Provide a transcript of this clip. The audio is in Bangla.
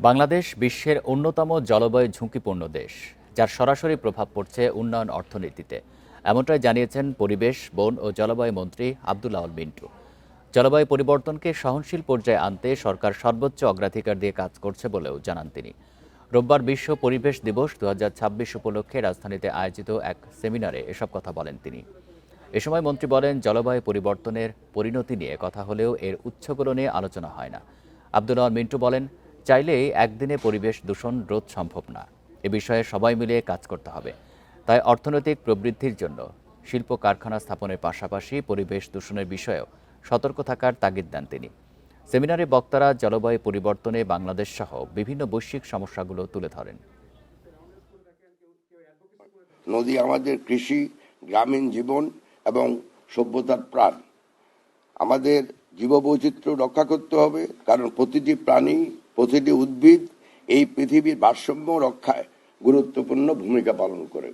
বাংলাদেশ বিশ্বের অন্যতম জলবায়ু ঝুঁকিপূর্ণ দেশ, যার সরাসরি প্রভাব পড়ছে উন্নয়ন অর্থনীতিতে। এমনটাই জানিয়েছেন পরিবেশ, বন ও জলবায়ু মন্ত্রী আব্দুল আউয়াল মিন্টু। জলবায়ু পরিবর্তনকে সহনশীল পর্যায়ে আনতে সরকার সর্বোচ্চ অগ্রাধিকার দিয়ে কাজ করছে বলেও জানান তিনি। রোববার বিশ্ব পরিবেশ দিবস 2026 উপলক্ষে রাজধানীতে আয়োজিত এক সেমিনারে এসব কথা বলেন তিনি। এ সময় মন্ত্রী বলেন, জলবায়ু পরিবর্তনের পরিণতি নিয়ে কথা হলেও এর উৎসগুলো নিয়ে আলোচনা হয় না। আব্দুল আউয়াল মিন্টু বলেন, চাইলেই একদিনে পরিবেশ দূষণ রোধ সম্ভব না। এ বিষয়ে সবাই মিলে কাজ করতে হবে। তাই অর্থনৈতিক প্রবৃদ্ধির জন্য শিল্প কারখানা স্থাপনের পাশাপাশি পরিবেশ দূষণের বিষয়েও সতর্ক থাকার তাগিদ দেন তিনি। সেমিনারে বক্তারা জলবায়ু পরিবর্তনে বাংলাদেশ সহ বিভিন্ন বৈশ্বিক সমস্যাগুলো তুলে ধরেন। নদী আমাদের কৃষি, গ্রামীণ জীবন এবং সভ্যতার প্রাণ। আমাদের জীববৈচিত্র্য রক্ষা করতে হবে, কারণ প্রতিটি প্রাণী, প্রতিটি উদ্ভিদ এই পৃথিবীর ভারসাম্য রক্ষায় গুরুত্বপূর্ণ ভূমিকা পালন করে।